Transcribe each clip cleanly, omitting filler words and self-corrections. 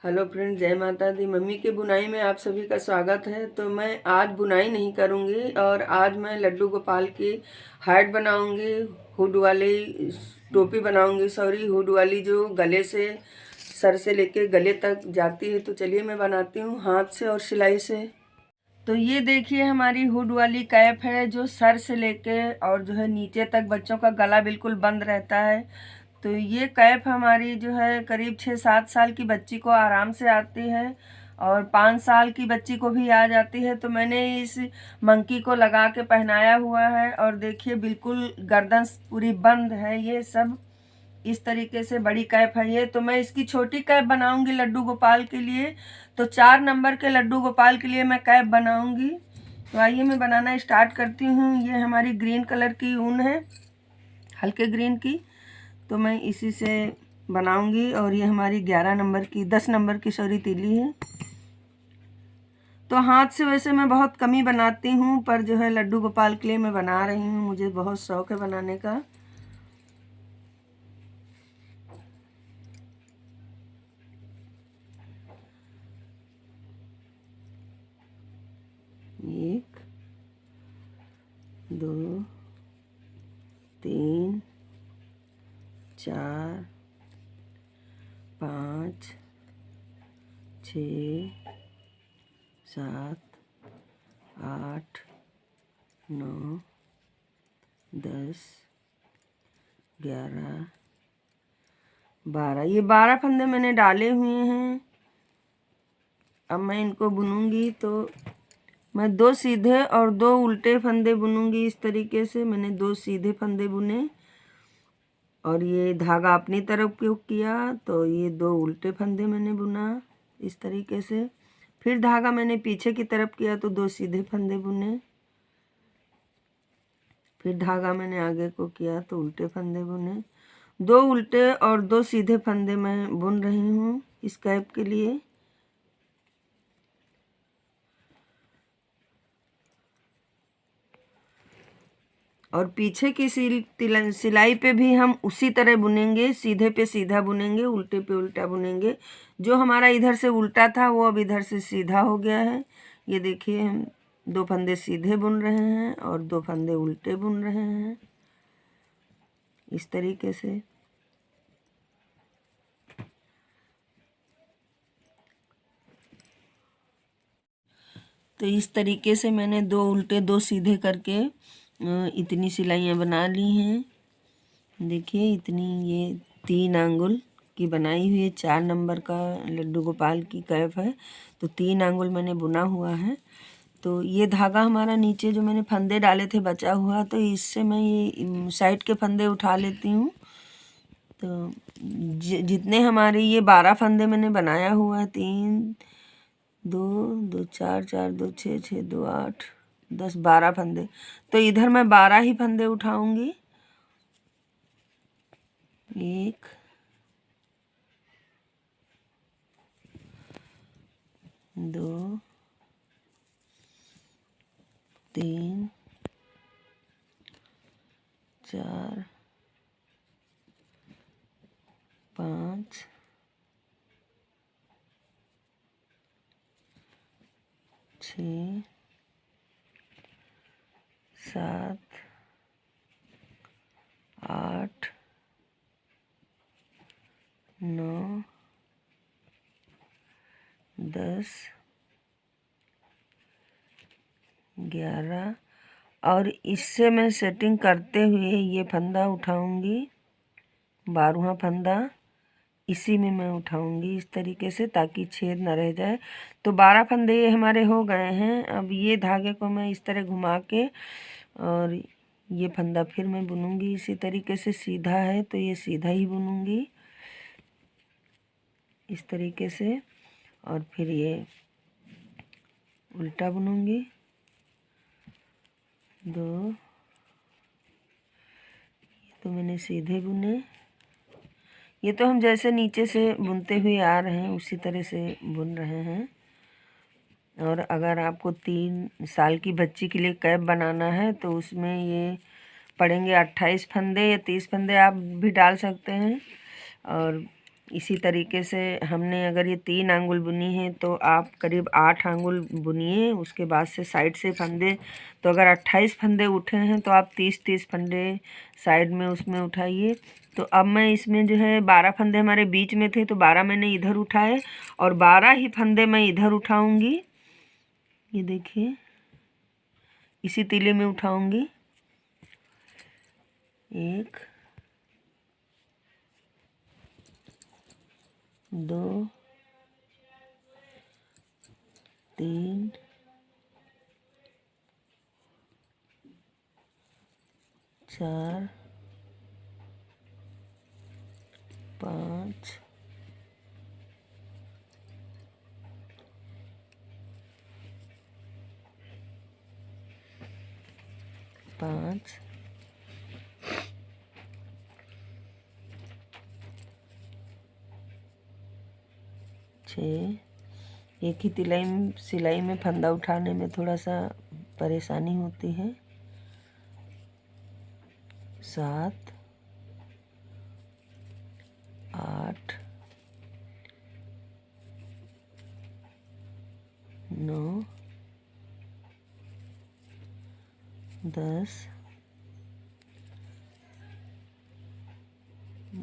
Hello friend, जय माता दी। Mummy के बुनाई में आप सभी का स्वागत है। तो मैं आज बुनाई नहीं करूँगी और आज मैं लड्डू गोपाल की हार्ट बनाऊँगी, हुड वाली टोपी बनाऊँगी। सॉरी, हुड वाली जो गले से, सर से लेके गले तक जाती है। तो चलिए मैं बनाती हूँ हाथ से और सिलाई से। तो ये देखिए, हमारी हुड वाली कैप है जो सर से लेके और जो है नीचे तक बच्चों का गला बिल्कुल बंद रहता है। तो ये कैप हमारी जो है करीब 6-7 साल की बच्ची को आराम से आती है और 5 साल की बच्ची को भी आ जाती है। तो मैंने इस मंकी को लगा के पहनाया हुआ है और देखिए बिल्कुल गर्दन पूरी बंद है। ये सब इस तरीके से बड़ी कैप है ये। तो मैं इसकी छोटी कैप बनाऊंगी लड्डू गोपाल के लिए। तो 4 नंबर के लड्डू गोपाल के लिए मैं कैप बनाऊंगी। तो आइए मैं बनाना स्टार्ट करती हूँ। ये हमारी ग्रीन कलर की ऊन है, हल्के ग्रीन की। तो मैं इसी से बनाऊंगी। और ये हमारी 11 नंबर की 10 नंबर की सॉरी तीली है। तो हाथ से वैसे मैं बहुत कम ही बनाती हूँ, पर जो है लड्डू गोपाल के लिए मैं बना रही हूँ। मुझे बहुत शौक है बनाने का। एक, दो, तीन, चार, 5, 6, 7, 8, 9, 10, 11, 12। ये 12 फंदे मैंने डाले हुए हैं। अब मैं इनको बुनूंगी तो मैं 2 सीधे और 2 उल्टे फंदे बुनूंगी। इस तरीके से मैंने 2 सीधे फंदे बुने और ये धागा अपनी तरफ को किया। तो ये 2 उल्टे फंदे मैंने बुना इस तरीके से। फिर धागा मैंने पीछे की तरफ किया तो 2 सीधे फंदे बुने। फिर धागा मैंने आगे को किया तो उल्टे फंदे बुने। 2 उल्टे और 2 सीधे फंदे मैं बुन रही हूँ इस कैप के लिए। और पीछे की सिलाई पे भी हम उसी तरह बुनेंगे। सीधे पे सीधा बुनेंगे, उल्टे पे उल्टा बुनेंगे। जो हमारा इधर से उल्टा था वो अब इधर से सीधा हो गया है। ये देखिए, हम 2 फंदे सीधे बुन रहे हैं और 2 फंदे उल्टे बुन रहे हैं इस तरीके से। तो इस तरीके से मैंने 2 उल्टे 2 सीधे करके इतनी सिलाइयाँ बना ली हैं। देखिए इतनी, ये 3 आंगुल की बनाई हुई है। 4 नंबर का लड्डू गोपाल की कैप है तो 3 आंगुल मैंने बुना हुआ है। तो ये धागा हमारा नीचे जो मैंने फंदे डाले थे बचा हुआ, तो इससे मैं ये साइड के फंदे उठा लेती हूँ। तो जितने हमारे ये 12 फंदे मैंने बनाया हुआ है, 3, 2, 2, 4, 4, 2, 6, 6, 2, 8, 10, 12 फंदे। तो इधर मैं 12 ही फंदे उठाऊंगी। 1, 2, 3, 4, 5, 6, 7, 8, 9, 10, 11। और इससे मैं सेटिंग करते हुए ये फंदा उठाऊंगी, 12वां फंदा इसी में मैं उठाऊंगी इस तरीके से, ताकि छेद ना रह जाए। तो 12 फंदे ये हमारे हो गए हैं। अब ये धागे को मैं इस तरह घुमा के और ये फंदा फिर मैं बुनूंगी इसी तरीके से। सीधा है तो ये सीधा ही बुनूंगी इस तरीके से, और फिर ये उल्टा बुनूंगी 2। तो मैंने सीधे बुने। ये तो हम जैसे नीचे से बुनते हुए आ रहे हैं उसी तरह से बुन रहे हैं। और अगर आपको 3 साल की बच्ची के लिए कैप बनाना है तो उसमें ये पड़ेंगे 28 फंदे या 30 फंदे आप भी डाल सकते हैं। और इसी तरीके से हमने अगर ये 3 आंगुल बुनी है तो आप करीब 8 आंगुल बुनिए। उसके बाद से साइड से फंदे, तो अगर 28 फंदे उठे हैं तो आप 30-30 फंदे साइड में उसमें उठाइए। तो अब मैं इसमें जो है 12 फंदे हमारे बीच में थे तो 12 मैंने इधर उठाए और 12 ही फंदे मैं इधर उठाऊंगी। ये देखिए, इसी तीले में उठाऊंगी। 1 2 3 4 5 5 6। एक ही सिलाई में फंदा उठाने में थोड़ा सा परेशानी होती है। 7 8 9 10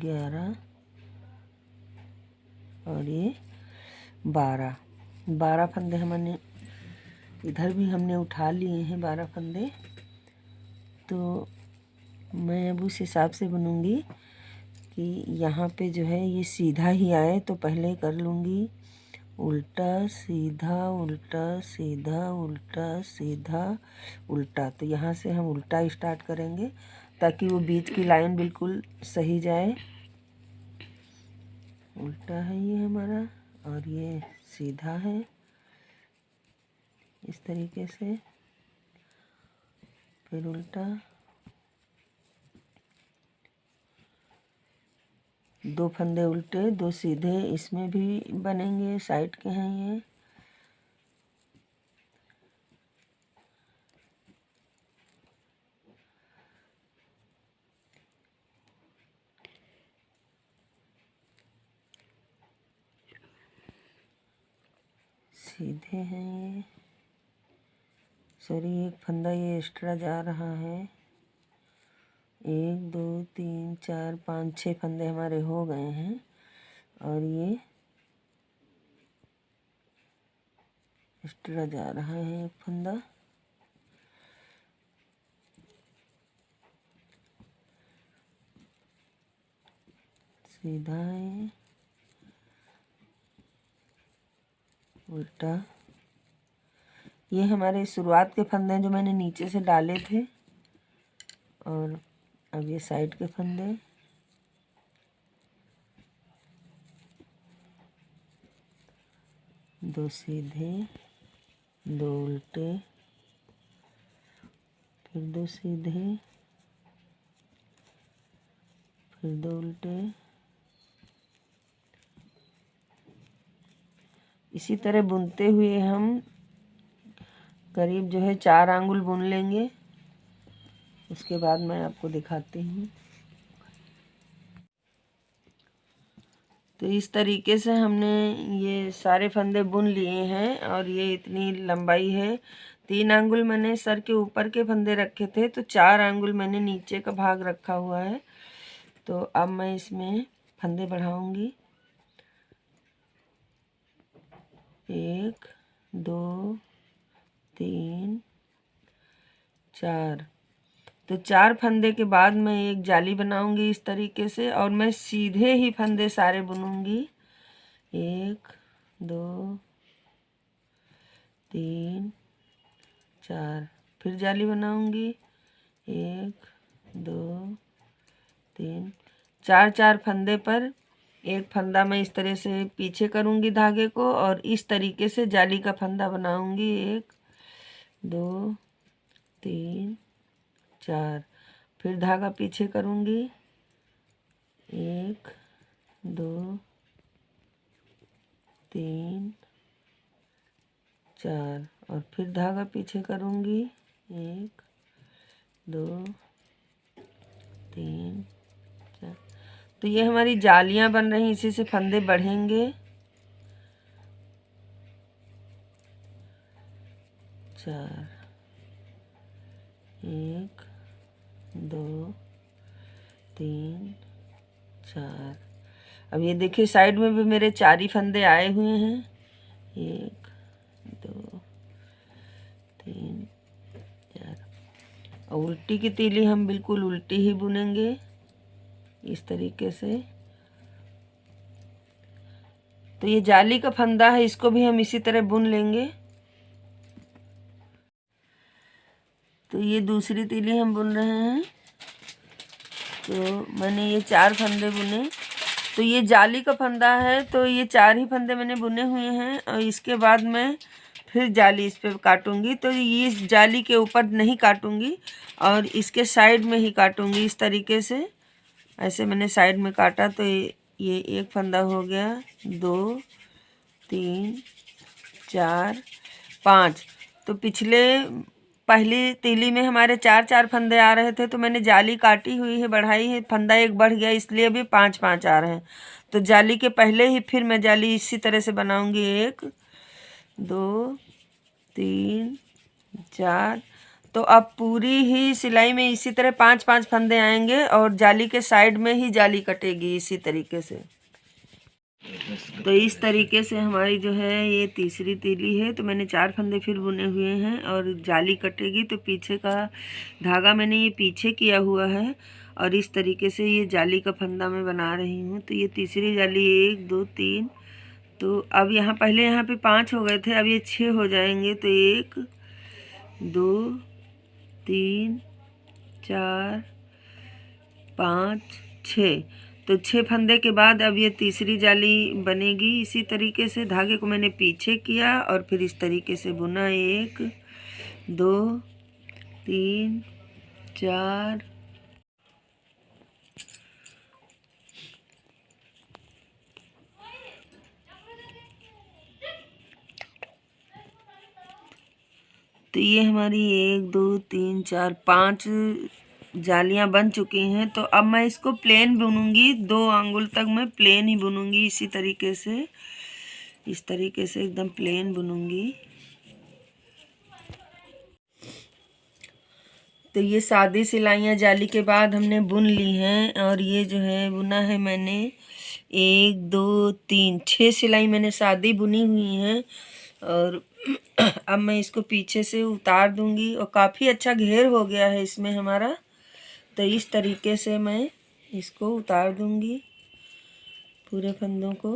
11 और ये 12 फंदे हमने इधर भी हमने उठा लिए हैं 12 फंदे। तो मैं अब उस हिसाब से बुनूंगी कि यहाँ पे जो है ये सीधा ही आए, तो पहले कर लूँगी उल्टा सीधा उल्टा सीधा उल्टा सीधा उल्टा। तो यहाँ से हम उल्टा स्टार्ट करेंगे ताकि वो बीच की लाइन बिल्कुल सही जाए। उल्टा है ये हमारा और ये सीधा है, इस तरीके से। फिर उल्टा, 2 फंदे उल्टे 2 सीधे, इसमें भी बनेंगे, साइड के हैं ये। सीधे हैं ये। सॉरी, एक फंदा ये एक्स्ट्रा जा रहा है। 1 2 3 4 5 6 फंदे हमारे हो गए हैं और ये एक्स्ट्रा जा रहा है एक फंदा। सीधा है, उल्टा। ये हमारे शुरुआत के फंदे हैं जो मैंने नीचे से डाले थे। और अब ये साइड के फंदे, दो सीधे 2 उल्टे, फिर 2 सीधे, फिर 2 उल्टे। इसी तरह बुनते हुए हम करीब जो है 4 आंगुल बुन लेंगे। उसके बाद मैं आपको दिखाती हूँ। तो इस तरीके से हमने ये सारे फंदे बुन लिए हैं और ये इतनी लंबाई है। 3 आंगुल मैंने सर के ऊपर के फंदे रखे थे तो 4 आंगुल मैंने नीचे का भाग रखा हुआ है। तो अब मैं इसमें फंदे बढ़ाऊंगी। 1 2 3 4। तो 4 फंदे के बाद मैं एक जाली बनाऊंगी इस तरीके से और मैं सीधे ही फंदे सारे बुनूंगी। 1 2 3 4। फिर जाली बनाऊंगी। 1 2 3 4 फंदे पर एक फंदा मैं इस तरह से पीछे करूंगी धागे को और इस तरीके से जाली का फंदा बनाऊंगी। 1 2 3 4। फिर धागा पीछे करूंगी। 1 2 3 4 और फिर धागा पीछे करूंगी। 1 2 3 4। तो ये हमारी जालियां बन रही, इसी से फंदे बढ़ेंगे। 4, 1 2 3 4। अब ये देखिए साइड में भी मेरे 4 ही फंदे आए हुए हैं। 1 2 3 4। और उल्टी की तीली हम बिल्कुल उल्टी ही बुनेंगे इस तरीके से। तो ये जाली का फंदा है, इसको भी हम इसी तरह बुन लेंगे। तो ये दूसरी तीली हम बुन रहे हैं। तो मैंने ये 4 फंदे बुने। तो ये जाली का फंदा है, तो ये 4 ही फंदे मैंने बुने हुए हैं। और इसके बाद मैं फिर जाली इस पे काटूंगी। तो ये इस जाली के ऊपर नहीं काटूंगी और इसके साइड में ही काटूंगी इस तरीके से। ऐसे मैंने साइड में काटा। तो ये एक फंदा हो गया, 2 3 4 5। तो पहली तीली में हमारे 4 फंदे आ रहे थे, तो मैंने जाली काटी हुई है, बढ़ाई है, फंदा एक बढ़ गया, इसलिए अभी 5 आ रहे हैं। तो जाली के पहले ही फिर मैं जाली इसी तरह से बनाऊंगी। 1 2 3 4। तो अब पूरी ही सिलाई में इसी तरह 5 फंदे आएंगे और जाली के साइड में ही जाली कटेगी इसी तरीके से। तो इस तरीके से हमारी जो है ये तीसरी तीली है। तो मैंने 4 फंदे फिर बुने हुए हैं और जाली कटेगी। तो पीछे का धागा मैंने ये पीछे किया हुआ है और इस तरीके से ये जाली का फंदा मैं बना रही हूँ। तो ये तीसरी जाली 1 2 3। तो अब पहले यहाँ पे 5 हो गए थे, अब ये 6 हो जाएंगे। तो 1 2 3 4 5 6। तो 6 फंदे के बाद अब ये तीसरी जाली बनेगी। इसी तरीके से धागे को मैंने पीछे किया और फिर इस तरीके से बुना। 1 2 3 4। तो ये हमारी 1 2 3 4 5 जालियां बन चुकी हैं। तो अब मैं इसको प्लेन बुनूंगी, 2 अंगुल तक मैं प्लेन ही बुनूंगी इसी तरीके से। इस तरीके से एकदम प्लेन बुनूंगी। तो ये सादी सिलाइयाँ जाली के बाद हमने बुन ली हैं और ये जो है बुना है मैंने 1 2 3 6 सिलाई मैंने सादी बुनी हुई हैं। और अब मैं इसको पीछे से उतार दूंगी और काफ़ी अच्छा घेर हो गया है इसमें हमारा। तो इस तरीके से मैं इसको उतार दूंगी पूरे फंदों को,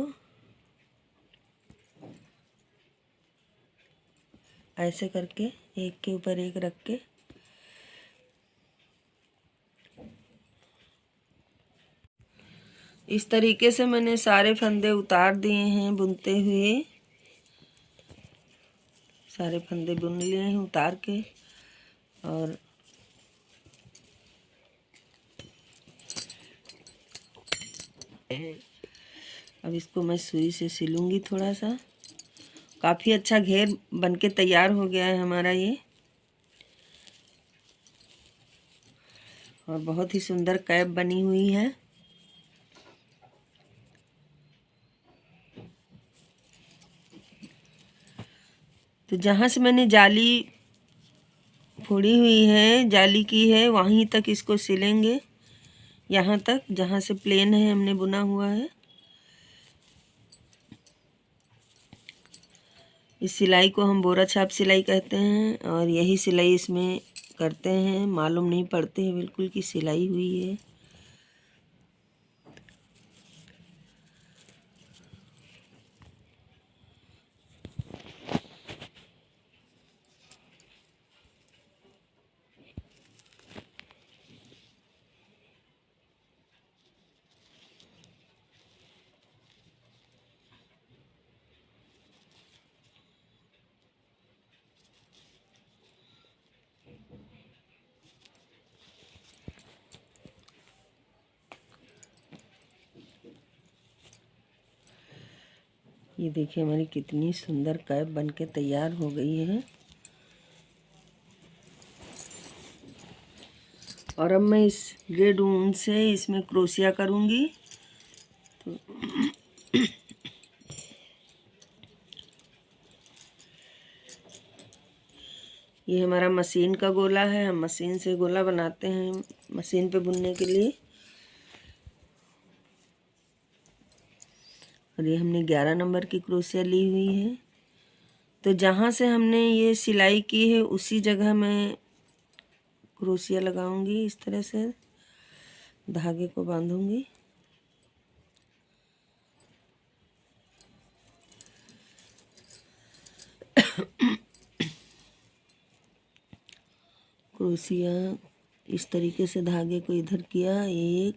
ऐसे करके एक के ऊपर एक रख के। इस तरीके से मैंने सारे फंदे उतार दिए हैं बुनते हुए। सारे फंदे बुन लिए हैं उतार के। और अब इसको मैं सुई से सिलूंगी थोड़ा सा। काफ़ी अच्छा घेर बनके तैयार हो गया है हमारा ये, और बहुत ही सुंदर कैप बनी हुई है। तो जहाँ से मैंने जाली फोड़ी हुई है, जाली की है, वहीं तक इसको सिलेंगे, यहाँ तक जहाँ से प्लेन है हमने बुना हुआ है। इस सिलाई को हम बोरा छाप सिलाई कहते हैं और यही सिलाई इसमें करते हैं। मालूम नहीं पड़ते हैं बिल्कुल कि सिलाई हुई है। ये देखिए हमारी कितनी सुंदर कैप बनके तैयार हो गई है। और अब मैं इस रेड ऊन से इसमें क्रोशिया करूँगी। ये हमारा मशीन का गोला है, हम मशीन से गोला बनाते हैं मशीन पे बुनने के लिए। और ये हमने 11 नंबर की क्रोशिया ली हुई है। तो जहाँ से हमने ये सिलाई की है उसी जगह मैं क्रोशिया लगाऊंगी। इस तरह से धागे को बांधूंगी। क्रोशिया इस तरीके से धागे को इधर किया, 1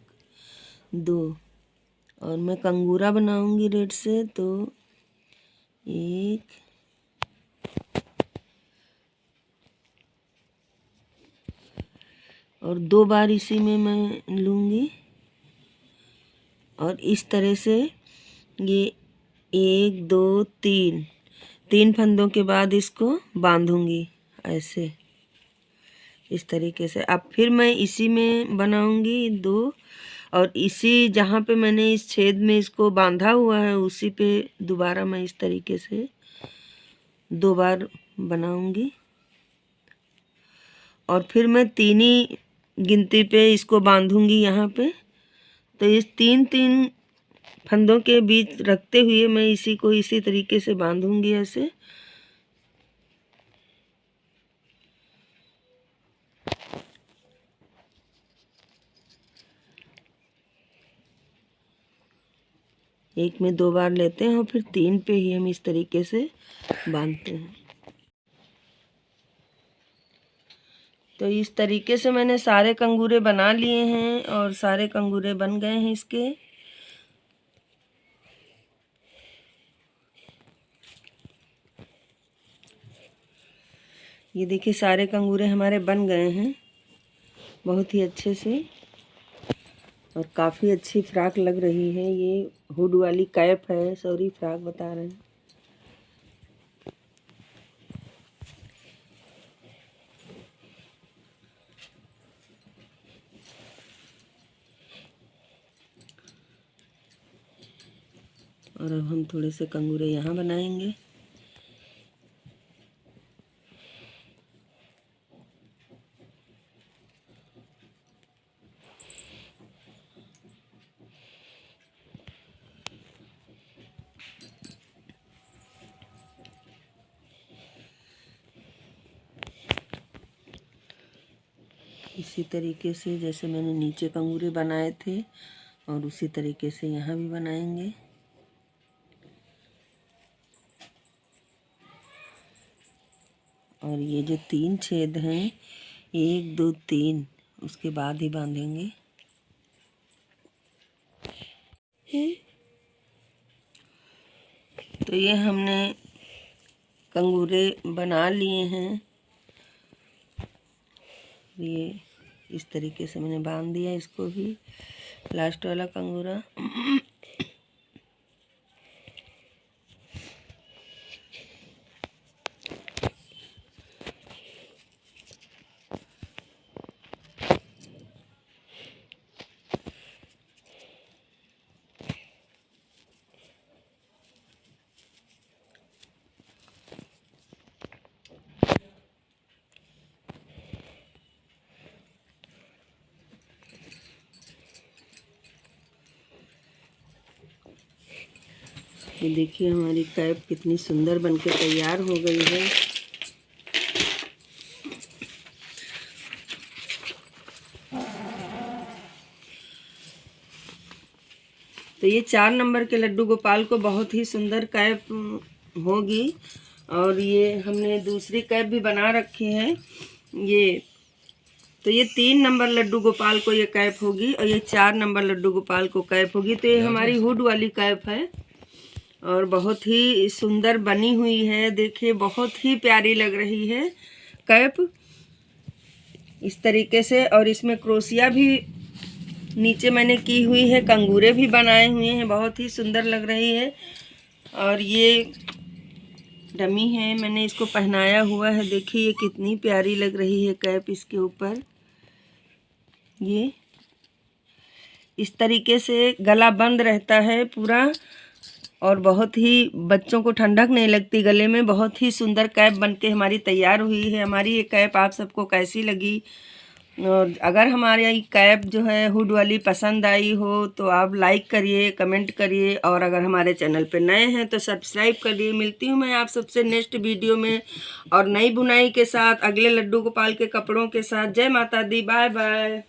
2, और मैं कंगूरा बनाऊंगी रेड से। तो 1 और 2 बार इसी में मैं लूँगी और इस तरह से ये 1 2 3 फंदों के बाद इसको बांधूंगी ऐसे, इस तरीके से। अब फिर मैं इसी में बनाऊंगी 2, और इसी जहाँ पे मैंने इस छेद में इसको बांधा हुआ है उसी पे दोबारा मैं इस तरीके से 2 बार बनाऊंगी। और फिर मैं 3 ही गिनती पे इसको बांधूंगी यहाँ पे। तो इस 3 फंदों के बीच रखते हुए मैं इसी को इसी तरीके से बांधूंगी ऐसे। एक में 2 बार लेते हैं और फिर 3 पे ही हम इस तरीके से बांधते हैं। तो इस तरीके से मैंने सारे कंगूरे बना लिए हैं और सारे कंगूरे बन गए हैं इसके। ये देखिए सारे कंगूरे हमारे बन गए हैं बहुत ही अच्छे से, और काफ़ी अच्छी फ्रॉक लग रही है। ये हुड वाली कैप है, सॉरी फ्रॉक बता रहे हैं। और अब हम थोड़े से कंगूरे यहाँ बनाएंगे। इसी तरीके से जैसे मैंने नीचे कंगूरे बनाए थे और उसी तरीके से यहाँ भी बनाएंगे। और ये जो 3 छेद हैं 1 2 3 उसके बाद ही बांधेंगे। तो ये हमने कंगूरे बना लिए हैं। ये इस तरीके से मैंने बांध दिया इसको भी, लास्ट वाला कंगूरा। ये देखिए हमारी कैप कितनी सुंदर बनके तैयार हो गई है। तो ये 4 नंबर के लड्डू गोपाल को बहुत ही सुंदर कैप होगी। और ये हमने दूसरी कैप भी बना रखी है। ये तो ये 3 नंबर लड्डू गोपाल को ये कैप होगी और ये 4 नंबर लड्डू गोपाल को कैप होगी। तो ये हमारी हुड वाली कैप है और बहुत ही सुंदर बनी हुई है। देखिए बहुत ही प्यारी लग रही है कैप इस तरीके से। और इसमें क्रोशिया भी नीचे मैंने की हुई है, कंगूरे भी बनाए हुए हैं, बहुत ही सुंदर लग रही है। और ये डमी है, मैंने इसको पहनाया हुआ है। देखिए ये कितनी प्यारी लग रही है कैप इसके ऊपर। ये इस तरीके से गला बंद रहता है पूरा और बहुत ही बच्चों को ठंडक नहीं लगती गले में। बहुत ही सुंदर कैप बनके हमारी तैयार हुई है। हमारी ये कैप आप सबको कैसी लगी? और अगर हमारी ये कैप जो है हुड वाली पसंद आई हो तो आप लाइक करिए, कमेंट करिए, और अगर हमारे चैनल पे नए हैं तो सब्सक्राइब करिए। मिलती हूँ मैं आप सबसे नेक्स्ट वीडियो में और नई बुनाई के साथ, अगले लड्डू गोपाल के कपड़ों के साथ। जय माता दी, बाय बाय।